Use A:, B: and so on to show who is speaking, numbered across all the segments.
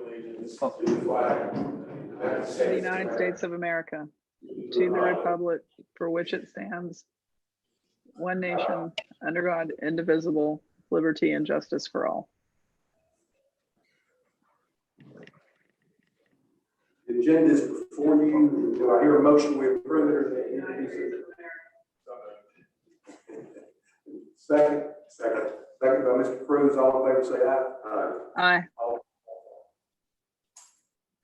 A: allegiance to the flag of
B: the United States of America, to the republic for which it stands, one nation, under God, indivisible, liberty and justice for all.
A: The agenda is before you. Do I hear a motion we approve it, or is it? Second by Mr. Cruz. All in favor say aye.
B: Aye.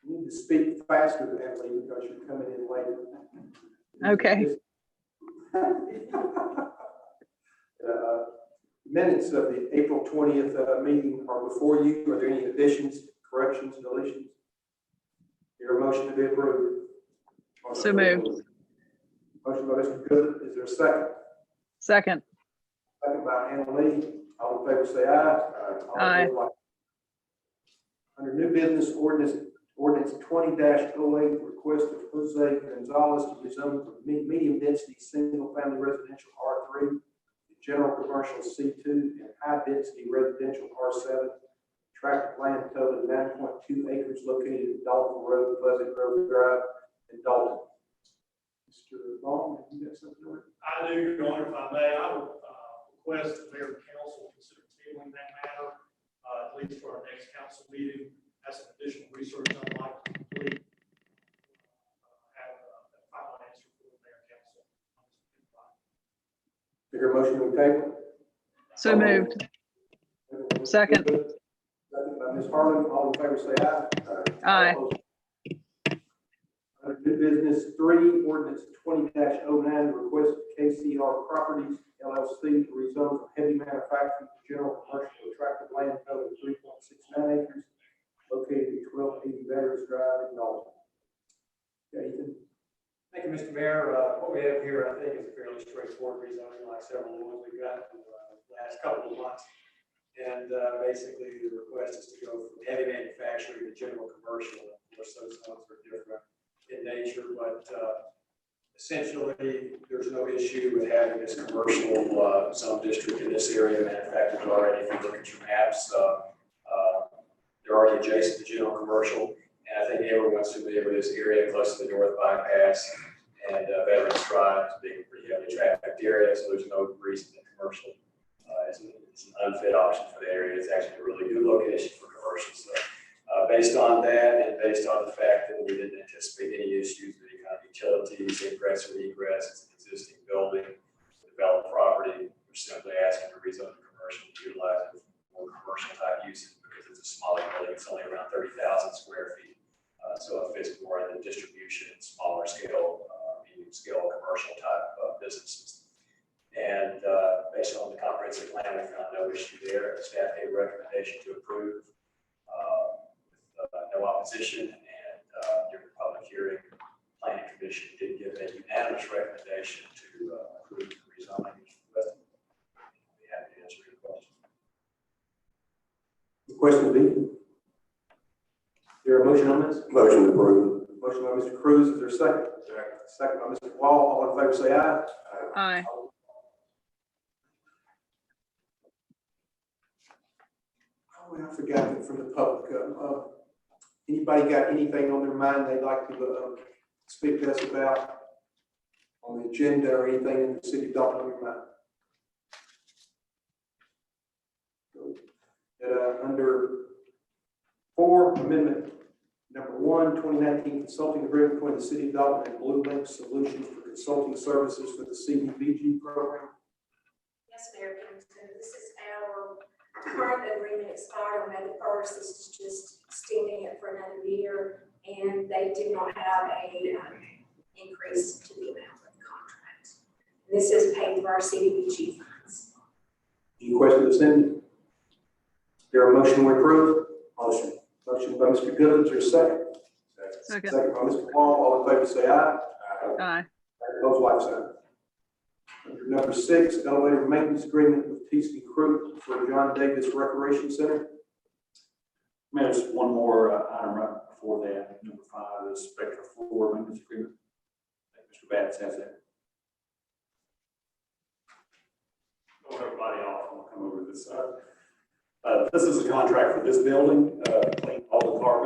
A: You need to speak faster than that, Lee, because you're coming in later.
B: Okay.
A: Minutes of the April 20th meeting are before you. Are there any additions, corrections, deletions? Your motion to be approved.
B: So moved.
A: Motion by Mr. Good. Is there a second?
B: Second.
A: Second by Anna Lee. All in favor say aye.
B: Aye.
A: Under new business, ordinance 20-08, request of Jose Gonzalez to rezone from medium density single family residential R3, general commercial C2, and high density residential R7. Tract of land totaling 9.2 acres located in Dalton Road, Pleasant Grove Drive, in Dalton. Mr. Long, have you got something to read?
C: I do, Your Honor, if I may. I would request that Mayor and Council consider tabling that matter, at least for our next council meeting. That's some additional research I'd like to complete. Have a final answer for the Mayor and Council.
A: Is there a motion on the table?
B: So moved. Second.
A: Second by Ms. Harlan. All in favor say aye.
B: Aye.
A: Under new business 3, ordinance 20-09, request of KCR Properties LLC to rezone from heavy manufacturing to general commercial tract of land totaling 3.69 acres located at 1280 Veterans Drive in Dalton. Ethan.
D: Thank you, Mr. Mayor. What we have here, I think, is a fairly straightforward rezoning, like several of the ones we've got in the last couple of months. And basically, the request is to go from heavy manufacturing to general commercial. Of course, those zones are different in nature, but essentially, there's no issue with having this commercial zone district in this area. Manufacturers already, if you look at your maps, they're already adjacent to general commercial. And I think everyone's familiar with this area close to the North Bypass and Veterans Drive being a pretty heavily trafficked area, so there's no reason that commercial is an unfit option for the area. It's actually a really good location for commercial. So based on that, and based on the fact that we didn't anticipate any issues with any kind of utilities, ingress or egress, it's an existing building, developed property, we're simply asking to rezone the commercial to utilize it for more commercial type uses because it's a smaller building. It's only around 30,000 square feet. So it fits more in the distribution, smaller scale, medium scale commercial type businesses. And based on the comprehensive plan, we found no issue there. The staff gave a recommendation to approve with no opposition. And during the public hearing, the Planning Commission did give a unanimous recommendation to approve the rezoning. I'd be happy to answer your questions.
A: The question will be. Is there a motion on this? Motion approved. Motion by Mr. Cruz. Is there a second? Second by Mr. Wall. All in favor say aye.
B: Aye.
A: Oh, I forgot that from the public. Anybody got anything on their mind they'd like to speak to us about on the agenda or anything in the city of Dalton on your mind? Under 4, amendment number 1, 2019 consulting agreement between the city of Dalton and Blue Link Solutions for consulting services for the CDBG program.
E: Yes, Mayor Kingston, this is our current agreement expired on May the 1st. This is just extending it for another year, and they do not have a increase to the amount of the contract. This is paid through our CDBG funds.
A: Any questions, Cindy? Is there a motion we approve? Motion. Motion by Mr. Goodwin, is there a second?
B: Second.
A: Second by Mr. Wall. All in favor say aye.
B: Aye.
A: Opposed, like sign. Under number 6, elevator maintenance agreement with TC Crew for John Davis Recreation Center.
F: Mayor, just one more item right before that. Number 5 is Spectra Floor Maintenance Agreement. I think Mr. Batts has that. Hello, everybody. I'll come over to this side. This is a contract for this building, clean all the car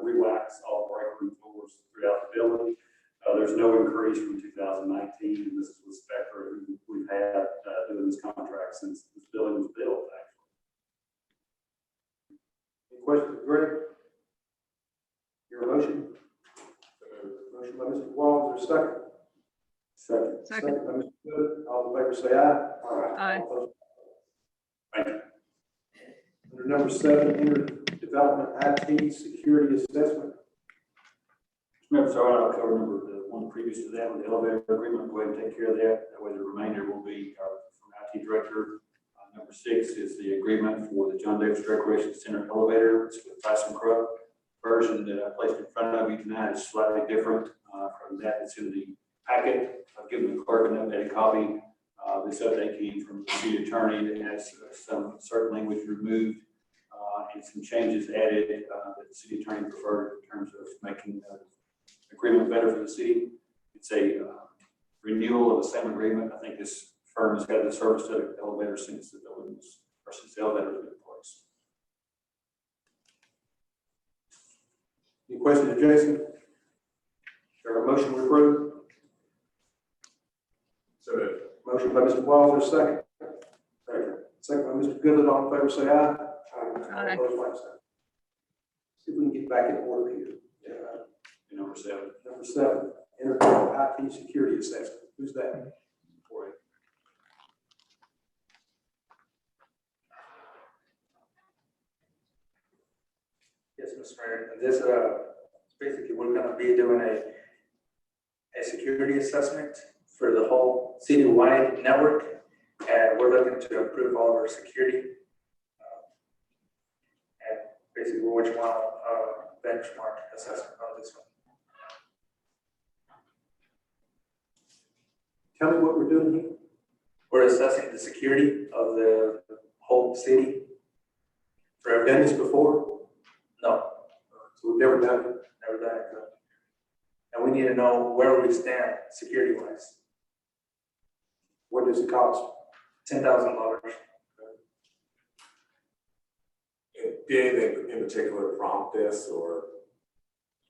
F: re-wax all break room floors throughout the building. There's no increase from 2019, and this is with Spectra, who we've had doing this contract since this building was built, actually.
A: Any questions, Greg? Your motion? Motion by Mr. Wall, is there a second?
B: Second.
A: By Mr. Good. All in favor say aye.
B: Aye.
A: All opposed?
F: Thank you.
A: Under number 7, interdevelopment IT security assessment.
F: Remember, so I'll cover the one previous to that with the elevator agreement. Go ahead and take care of that. That way the remainder will be from IT director. Number 6 is the agreement for the John Davis Recreation Center elevator. It's with Tyson Crook. Version that I placed in front of you tonight is slightly different from that that's in the packet. I've given the clerk an updated copy. This update came from the city attorney that has some certain language removed and some changes added that the city attorney preferred in terms of making the agreement better for the city. It's a renewal of the same agreement. I think this firm has had the service to the elevator since the building was, or since the elevator was in place.
A: Any questions, Jason? Is there a motion to approve?
D: So
A: Motion by Mr. Walls, is there a second? Second by Mr. Goodland, all in favor say aye.
B: Aye.
A: All opposed, like sign. See if we can get back in order here.
F: Number 7.
A: Number 7, interdevelopment IT security assessment. Who's that?
F: For it.
G: Yes, Mr. Mayor, this, basically, we're gonna be doing a security assessment for the whole citywide network, and we're looking to improve all of our security. And basically, we just want a benchmark assessment on this one.
A: Tell me what we're doing here.
G: We're assessing the security of the whole city. For
A: I've done this before,
G: No,
A: so we've never done it.
G: never done it. And we need to know where we stand security-wise.
A: What does it cost?
G: $10,000.
H: Did anything in particular prompt this, or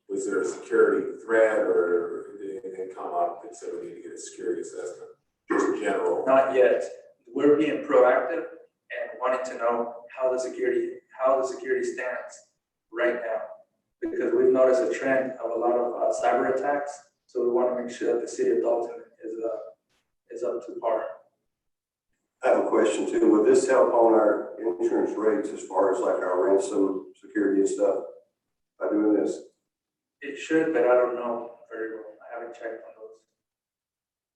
H: was there a security threat, or did anything come up that said we need to get a security assessment? Just general.
G: Not yet. We're being proactive and wanting to know how the security stands right now. Because we've noticed a trend of a lot of cyber attacks. So we want to make sure that the city of Dalton is up to par.
I: I have a question too. Will this help on our insurance rates as far as like our ransom security and stuff by doing this?
G: It should, but I don't know very well. I haven't checked on those.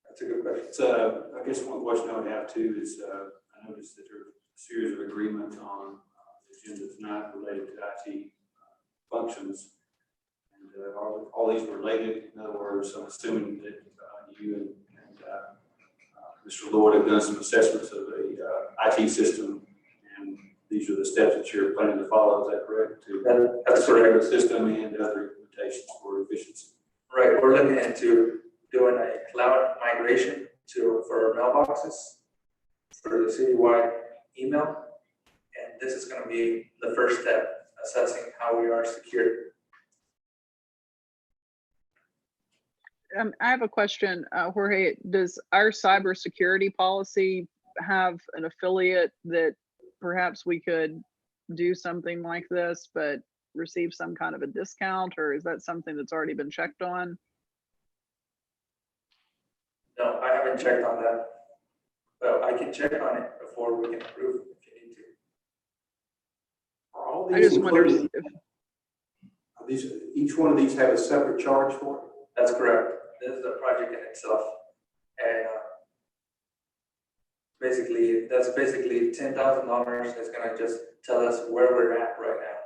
G: That's a good question.
F: It's, I guess one question I would have too is, I noticed that there's a series of agreements on the agenda tonight related to IT functions. And are all these related? In other words, I'm assuming that you and Mr. Lloyd have done some assessments of the IT system, and these are the steps that you're planning to follow. Is that correct?
G: That's correct.
F: The system and other implementations for efficiency.
G: Right, we're looking into doing a cloud migration for mailboxes for the citywide email. And this is going to be the first step, assessing how we are secured.
B: I have a question, Jorge. Does our cybersecurity policy have an affiliate that perhaps we could do something like this, but receive some kind of a discount, or is that something that's already been checked on?
G: No, I haven't checked on that, but I can check on it before we can approve if you need to.
A: Are all
B: I
A: these
B: just wonder
A: included?
B: if,
A: Are these, each one of these have a separate charge for it?
G: That's correct. This is a project in itself. And that's basically $10,000 that's gonna just tell us where we're at right now.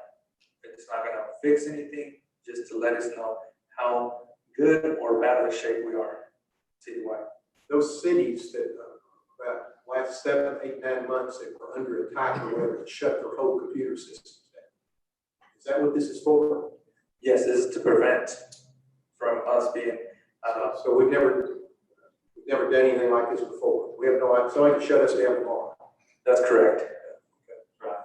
G: It's not gonna fix anything, just to let us know how good or bad of a shape we are citywide.
A: Those cities that, about last 7, 8, 9 months that were under attack or whatever, and shut their whole computer systems down. Is that what this is for?
G: Yes, this is to prevent from us being,
A: So we've never done anything like this before. We have no, somebody can shut us down tomorrow.
G: that's correct.
F: Right.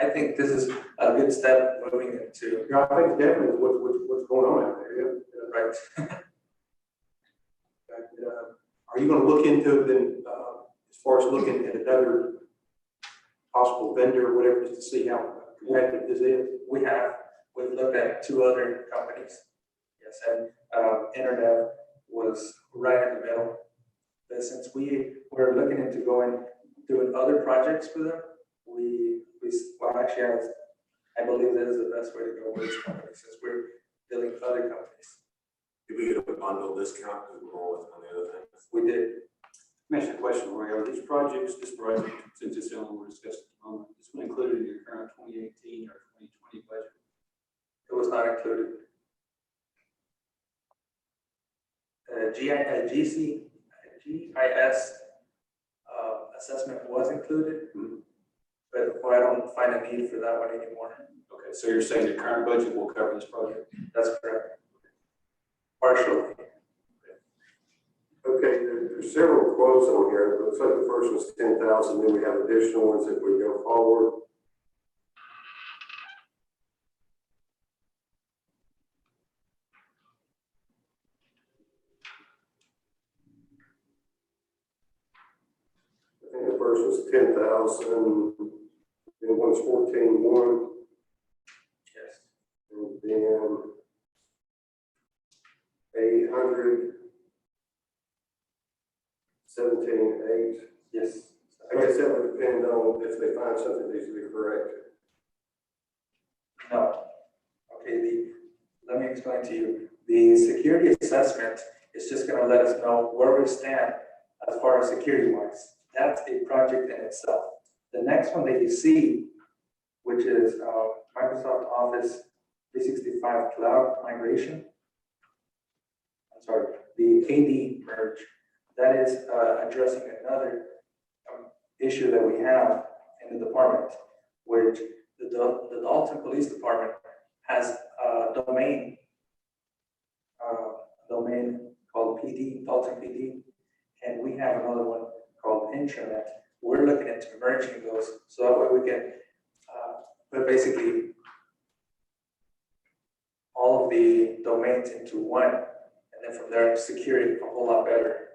G: I think this is a good step moving into,
A: Yeah, I think definitely what's going on out there, yeah.
G: right?
A: Are you gonna look into it then, as far as looking at another possible vendor or whatever, just to see how competitive this is?
G: We've looked at 2 other companies. Yes, and Internet was right in the middle. But since we were looking into doing other projects for them, well, actually, I believe that is the best way to go with this company since we're dealing with other companies.
H: Did we get a bundle discount because we're going with one of the other things?
G: We did.
F: Let me ask you a question, Roy. Are these projects, this project, since it's the only one we're discussing at the moment, is one included in your current 2018 or 2020 budget?
G: It was not included. GIS assessment was included, but I don't find a need for that one anymore.
F: Okay, so you're saying the current budget will cover this project?
G: That's correct. Partially.
I: Okay, there's several quotes on here. It looks like the first was 10,000, then we have additional ones if we go forward. I think the first was 10,000, then one's 14,1,
G: Yes.
I: and then 800, 17,8.
G: Yes.
I: I guess that would depend on if they find something needs to be corrected.
G: No. Okay, let me explain to you. The security assessment is just going to let us know where we stand as far as security wise. That's a project in itself. The next one that you see, which is Microsoft Office 365 Cloud Migration. I'm sorry, the AD merge. That is addressing another issue that we have in the department, which the Dalton Police Department has a domain called PD, Dalton PD, and we have another one called Intranet. We're looking into merging those so that way we can put basically all of the domains into one, and then from there secure it a whole lot better.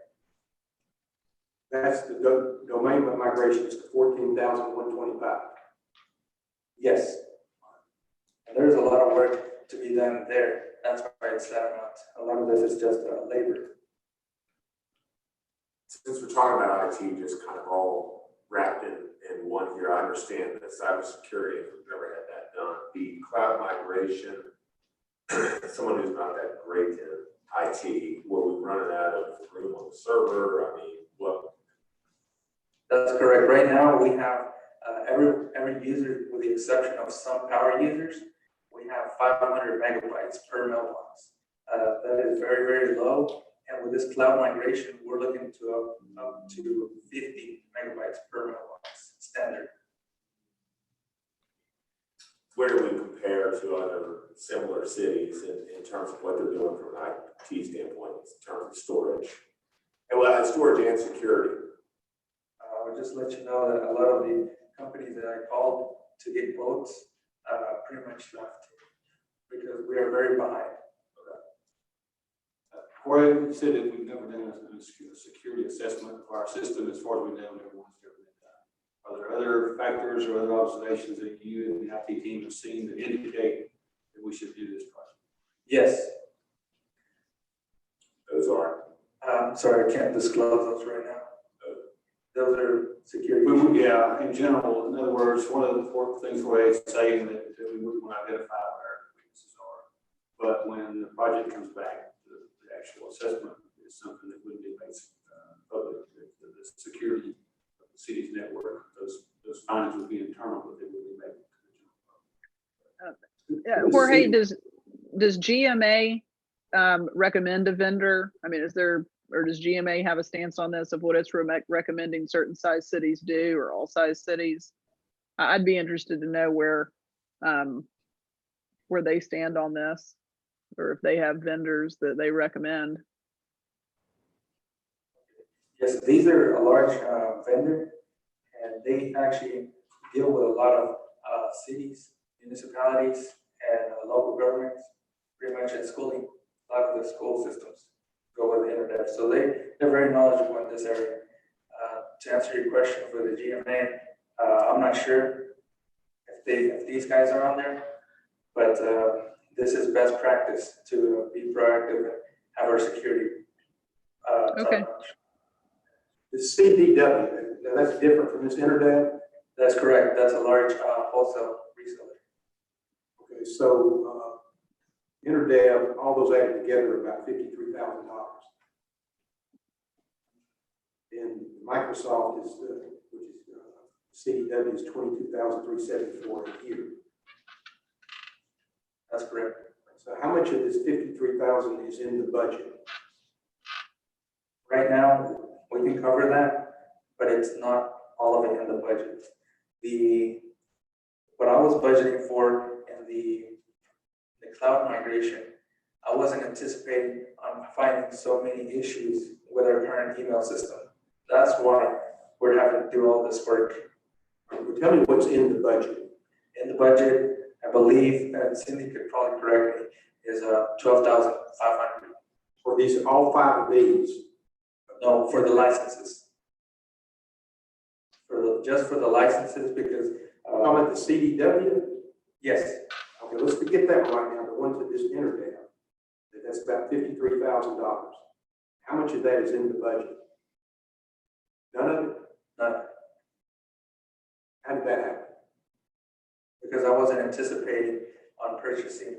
A: That's the domain migration is to 14,125.
G: Yes. And there's a lot of work to be done there. That's why it's that amount. A lot of this is just labor.
H: Since we're talking about IT, just kind of all wrapped in one here, I understand that cybersecurity, we've never had that done. The cloud migration, someone who's not that great in IT, will we run it out of room on the server? I mean, what?
G: That's correct. Right now, we have every user, with the exception of some power users, we have 500 megabytes per mailbox. That is very, very low. And with this cloud migration, we're looking to up to 50 megabytes per mailbox standard.
H: Where do we compare to other similar cities in terms of what they're doing from an IT standpoint, in terms of storage? And well, storage and security.
G: I'll just let you know that a lot of the companies that I called to get quotes pretty much left because we are very behind.
F: Corey, you said that we've never done a security assessment of our system as far as we know, and everyone's ever been done. Are there other factors or other observations that you and the IT team have seen that indicate that we should do this project?
G: Yes.
H: Those are.
G: Sorry, I can't disclose those right now. Those are security.
F: Yeah, in general, in other words, one of the important things we're saying that we wouldn't want to identify what our weaknesses are. But when the project comes back, the actual assessment is something that wouldn't be made public. The security of the city's network, those findings would be internal, but they would be made to the general public.
B: Jorge, does GMA recommend a vendor? I mean, does GMA have a stance on this of what it's recommending certain size cities do or all size cities? I'd be interested to know where they stand on this, or if they have vendors that they recommend.
G: Yes, these are a large vendor, and they actually deal with a lot of cities, municipalities, and local governments, pretty much in schooling. A lot of the school systems go with the internet, so they're very knowledgeable in this area. To answer your question for the GMA, I'm not sure if these guys are on there, but this is best practice to be proactive and have our security.
B: Okay.
G: top-notch.
A: The CDW, now that's different from this Internet.
G: That's correct. That's a large wholesale reseller.
A: Okay, so, Internet, all those added together are about $53,000. And Microsoft is, which is, CDW is $22,374 a year.
G: That's correct.
A: So how much of this $53,000 is in the budget?
G: Right now, we can cover that, but it's not all of it in the budget. What I was budgeting for in the cloud migration, I wasn't anticipating on finding so many issues with our current email system. That's why we're having to do all this work.
A: Tell me what's in the budget.
G: In the budget, I believe, and Cindy could probably correct me, is $12,500.
A: For these, all 5 of these?
G: No, for the licenses. Just for the licenses, because
A: Talking about the CDW?
G: yes,
A: Okay, let's forget that right now, the ones that just entered there. That's about $53,000. How much of that is in the budget? None of it?
G: none,
A: How did that happen?
G: because I wasn't anticipating on purchasing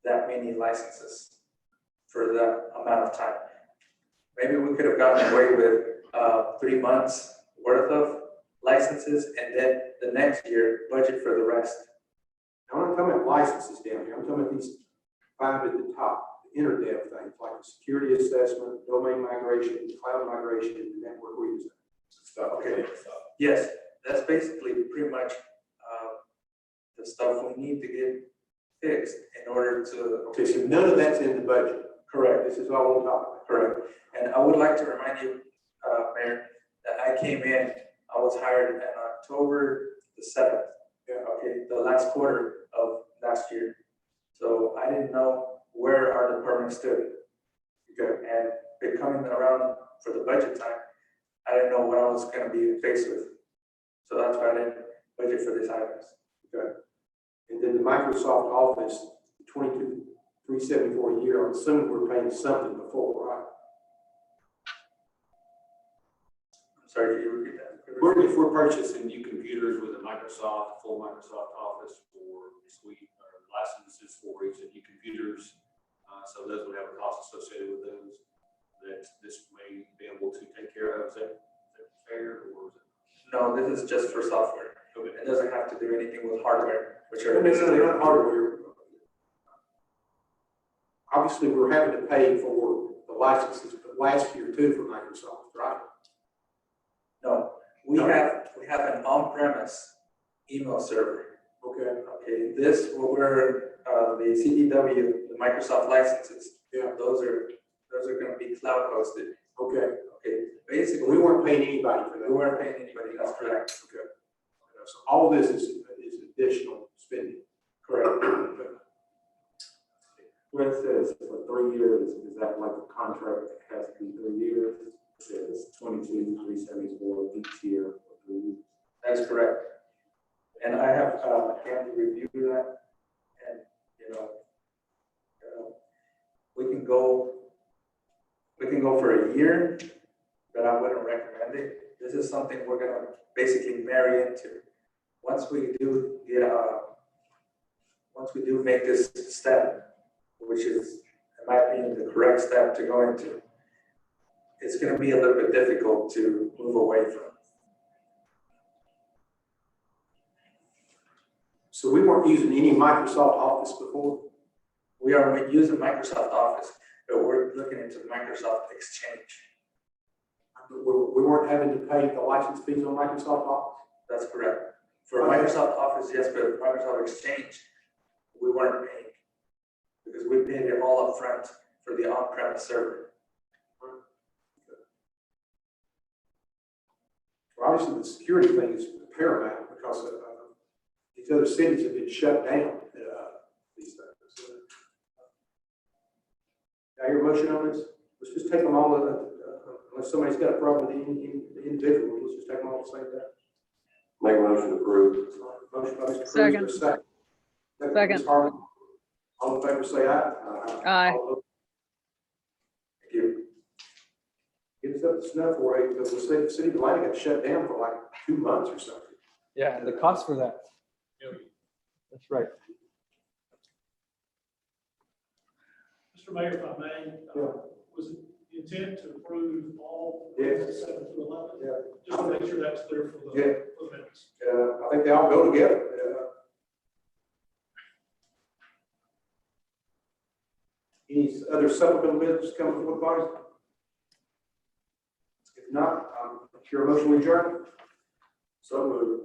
G: that many licenses for that amount of time. Maybe we could have gotten away with 3 months worth of licenses and then the next year budget for the rest.
A: Now, I'm not talking about licenses down here. I'm talking about these 5 at the top, the internet things like the security assessment, domain migration, cloud migration, and network redesign.
H: Stuff, okay, stuff.
G: Yes, that's basically pretty much the stuff we need to get fixed in order to.
A: Okay, so none of that's in the budget.
G: Correct.
A: This is all on top of it.
G: Correct. And I would like to remind you, Mayor, that I came in, I was hired on October the 7th.
A: Yeah.
G: Okay, the last quarter of last year. So I didn't know where our department stood. Okay, and it coming around for the budget time, I didn't know what I was gonna be faced with. So that's why I didn't budget for these items.
A: Okay. And then the Microsoft Office, $22,374 a year, I'm assuming we're paying something before, right?
G: I'm sorry, can you repeat that?
F: If we're purchasing new computers with a Microsoft, full Microsoft Office for suite or licenses for each of new computers, so those would have a cost associated with those that this may be able to take care of. Is that fair, or is it?
G: No, this is just for software.
F: Okay.
G: It doesn't have to do anything with hardware, which are
A: No,
G: basically.
A: not hardware. Obviously, we're having to pay for the licenses, but last year too for Microsoft, right?
G: No, we have an on-premise email server.
A: Okay.
G: Okay, this, what we're, the CDW, the Microsoft licenses.
A: Yeah.
G: Those are gonna be cloud hosted.
A: Okay.
G: Okay, basically,
A: We weren't paying anybody for
G: we
A: that.
G: weren't paying anybody, that's correct.
A: Okay. So all this is additional spending.
G: Correct.
H: When it says for 3 years, is that like a contract that has to be 3 years? It says 22,374 each year for 3 years.
G: That is correct. And I have, Candy review that, and, we can go for a year, but I wouldn't recommend it. This is something we're gonna basically marry into. Once we do make this step, which is, in my opinion, the correct step to go into, it's gonna be a little bit difficult to move away from.
A: So we weren't using any Microsoft Office before?
G: We are using Microsoft Office, but we're looking into Microsoft Exchange.
A: We weren't having to pay the license fees on Microsoft Office?
G: That's correct. For
A: Okay.
G: Microsoft Office, yes, but Microsoft Exchange, we weren't paying. Because we paid it all up front for the on-premise server.
A: Well, obviously, the security thing is paramount because these these other cities have been shut down, these things. I hear a motion on this? Let's just take them all, unless somebody's got a problem with the individual, let's just take them all at the same time.
I: Make a motion to approve.
A: Motion by Mr. Cruz,
B: Second.
A: for a second. By
B: Second.
A: Ms. Harlan. All in favor, say aye.
B: Aye.
A: All opposed? Thank you. Get us up to snuff for it, because the city of Atlanta got shut down for like 2 months or something.
J: Yeah, the cost for that. That's right.
C: Mr. Mayor, if I may,
A: Yeah.
C: was it the intent to approve all
A: Yes.
C: 7 through 11?
A: Yeah.
C: Just to make sure that's clear for the,
A: Yeah.
C: for the minutes.
A: I think they all go together. Any other supplemental business coming before the body? If not, I'm sure a motion will adjourn. So moved.